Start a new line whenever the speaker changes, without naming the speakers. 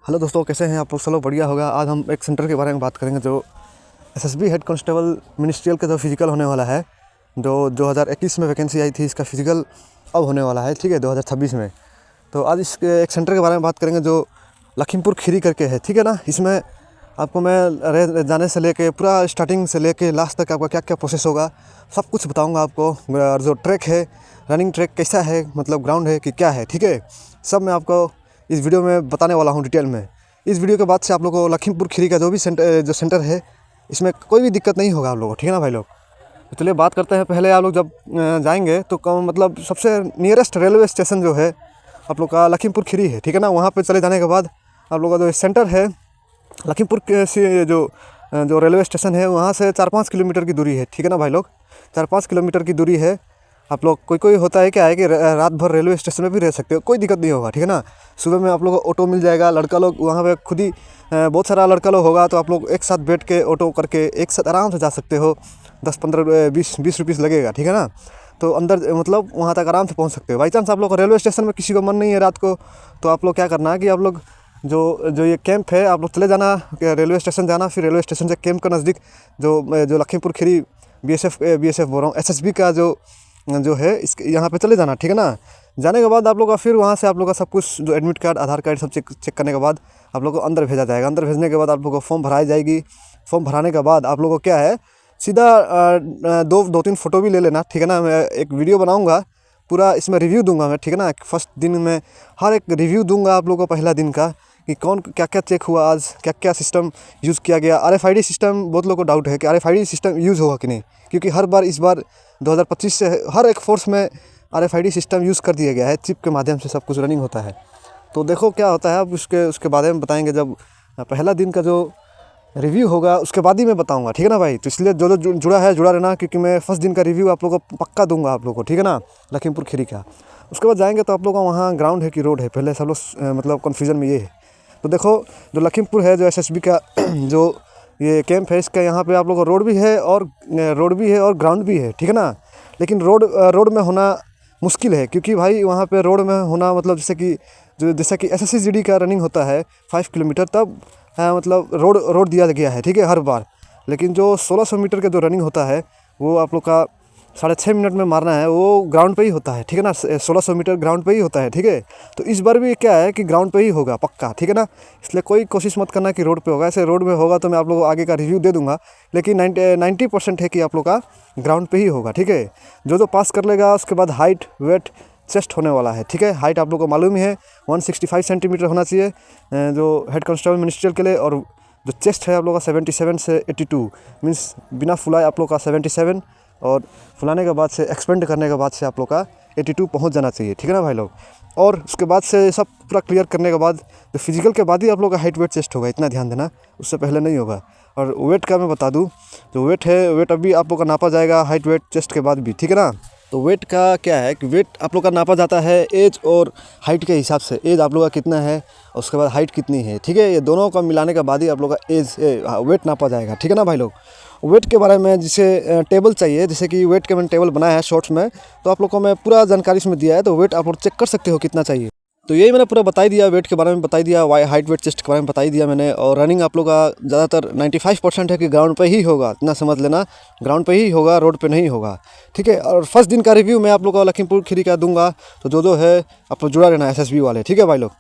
Hello दोस्तों, कैसे हैं आप लोग? चलो बढ़िया होगा। आज हम एक सेंटर के बारे में बात करेंगे जो एसएसबी हेड कांस्टेबल मिनिस्ट्रियल का जो फिजिकल होने वाला है, जो 2021 में वैकेंसी आई थी, इसका फिजिकल अब होने वाला है, ठीक है, 2026 में। तो आज इस एक सेंटर के बारे में बात करेंगे जो लखीमपुर खीरी करके है, ठीक है ना। इसमें आपको मैं रह जाने से लेके पूरा स्टार्टिंग से लेके लास्ट तक आपका क्या क्या प्रोसेस होगा सब कुछ बताऊंगा आपको। और जो ट्रैक है, रनिंग ट्रैक कैसा है, मतलब ग्राउंड है कि क्या है, ठीक है, सब मैं आपको इस वीडियो में बताने वाला हूँ डिटेल में। इस वीडियो के बाद से आप लोगों को लखीमपुर खीरी का जो भी सेंटर है, इसमें कोई भी दिक्कत नहीं होगा आप लोगों को, ठीक है ना भाई लोग। तो चलिए बात करते हैं। पहले आप लोग जब जाएंगे तो मतलब सबसे नियरेस्ट रेलवे स्टेशन जो है आप लोग का लखीमपुर खीरी है, ठीक है ना। वहाँ पे चले जाने के बाद आप लोग का जो सेंटर है लखीमपुर से जो रेलवे स्टेशन है, वहाँ से 4-5 किलोमीटर की दूरी है, ठीक है ना भाई लोग। 4-5 किलोमीटर की दूरी है। आप लोग कोई होता है क्या है कि रात भर रेलवे स्टेशन में भी रह सकते हो, कोई दिक्कत नहीं होगा, ठीक है ना। सुबह में आप लोग को ऑटो मिल जाएगा, लड़का लोग वहाँ पे खुद ही बहुत सारा लड़का लोग होगा, तो आप लोग एक साथ बैठ के ऑटो करके एक साथ आराम से जा सकते हो। 10-15-20 रुपीस लगेगा, ठीक है ना। तो अंदर मतलब वहाँ तक आराम से पहुँच सकते हो। बाई चांस आप लोग रेलवे स्टेशन में किसी को मन नहीं है रात को, तो आप लोग क्या करना है कि आप लोग जो ये कैंप है, आप लोग चले जाना रेलवे स्टेशन जाना, फिर रेलवे स्टेशन से कैंप के नज़दीक जो लखीमपुर खीरी बीएसएफ बोल रहा हूँ, एसएसबी का जो है इसके यहाँ पे चले जाना, ठीक है ना। जाने के बाद आप लोग का फिर वहाँ से आप लोग का सब कुछ जो एडमिट कार्ड, आधार कार्ड सब चेक करने के बाद आप लोग को अंदर भेजा जाएगा। अंदर भेजने के बाद आप लोग को फॉर्म भराई जाएगी। फॉर्म भराने के बाद आप लोग को क्या है, सीधा 2-3 फ़ोटो भी ले लेना, ठीक है ना। मैं एक वीडियो बनाऊँगा, पूरा इसमें रिव्यू दूंगा मैं, ठीक है ना। फर्स्ट दिन में हर एक रिव्यू दूंगा आप लोगों को, पहला दिन का, कि कौन क्या क्या चेक हुआ, आज क्या क्या सिस्टम यूज़ किया गया। RFID सिस्टम, बहुत लोगों को डाउट है कि RFID सिस्टम यूज़ होगा कि नहीं, क्योंकि इस बार 2025 से हर एक फोर्स में RFID सिस्टम यूज़ कर दिया गया है। चिप के माध्यम से सब कुछ रनिंग होता है। तो देखो क्या होता है, अब उसके बारे में बताएंगे जब पहला दिन का जो रिव्यू होगा, उसके बाद ही मैं बताऊंगा, ठीक है ना भाई। तो इसलिए जो जुड़ा रहना, क्योंकि मैं फर्स्ट दिन का रिव्यू आप लोगों को पक्का दूंगा आप लोगों को, ठीक है ना, लखीमपुर खीरी का। उसके बाद जाएंगे तो आप लोगों का वहाँ ग्राउंड है कि रोड है, पहले सब लोग मतलब कन्फ्यूजन में ये है। तो देखो जो लखीमपुर है, जो एसएसबी का जो ये कैंप है, इसका यहाँ पे आप लोगों को रोड भी है और ग्राउंड भी है, ठीक है ना। लेकिन रोड में होना मुश्किल है, क्योंकि भाई वहाँ पे रोड में होना मतलब जैसा कि SSCGD का रनिंग होता है 5 किलोमीटर, तब मतलब रोड दिया गया है, ठीक है, हर बार। लेकिन जो 1600 मीटर का जो रनिंग होता है, वो आप लोग का 6.5 मिनट में मारना है, वो ग्राउंड पे ही होता है, ठीक है ना। 1600 मीटर ग्राउंड पे ही होता है, ठीक है। तो इस बार भी क्या है कि ग्राउंड पे ही होगा पक्का, ठीक है ना। इसलिए कोई कोशिश मत करना कि रोड पे होगा। ऐसे रोड में होगा तो मैं आप लोगों को आगे का रिव्यू दे दूंगा, लेकिन 90% है कि आप लोग का ग्राउंड पे ही होगा, ठीक है। जो पास कर लेगा, उसके बाद हाइट, वेट, चेस्ट होने वाला है, ठीक है। हाइट आप लोग को मालूम ही है 165 सेंटीमीटर होना चाहिए जो हेड कांस्टेबल मिनिस्ट्रियल के लिए। और जो चेस्ट है आप लोग का 77 से 82, मीन्स बिना फुलाए आप लोग का 77, और फुलाने के बाद से एक्सपेंड करने के बाद से आप लोग का 82 पहुंच जाना चाहिए, ठीक है ना भाई लोग। और उसके बाद से सब पूरा क्लियर करने के बाद जो फिजिकल के बाद ही आप लोग का हाइट, वेट, चेस्ट होगा, इतना ध्यान देना, उससे पहले नहीं होगा। और वेट का मैं बता दूं, जो वेट है, वेट अभी आप लोग का नापा जाएगा हाइट, वेट, चेस्ट के बाद भी, ठीक है ना। तो वेट का क्या है कि वेट आप लोग का नापा जाता है एज और हाइट के हिसाब से। एज आप लोग का कितना है और उसके बाद हाइट कितनी है, ठीक है। ये दोनों का मिलाने के बाद ही आप लोग का वेट नापा जाएगा, ठीक है ना भाई लोग। वेट के बारे में जिसे टेबल चाहिए, जैसे कि वेट के मैंने टेबल बनाया है शॉर्ट्स में, तो आप लोग को मैं पूरा जानकारी इसमें दिया है। तो वेट आप लोग चेक कर सकते हो कितना चाहिए। तो यही मैंने पूरा बता ही दिया, वेट के बारे में बता ही दिया, हाइट, वेट, चेस्ट के बारे में बता ही दिया मैंने। और रनिंग आप लोग का ज़्यादातर 95% है कि ग्राउंड पे ही होगा, इतना समझ लेना, ग्राउंड पे ही होगा, रोड पे नहीं होगा, ठीक है। और फर्स्ट दिन का रिव्यू मैं आप लोग को लखीमपुर खीरी का दूंगा, तो जो है आप लोग जुड़ा रहना SSB वाले, ठीक है भाई लोग।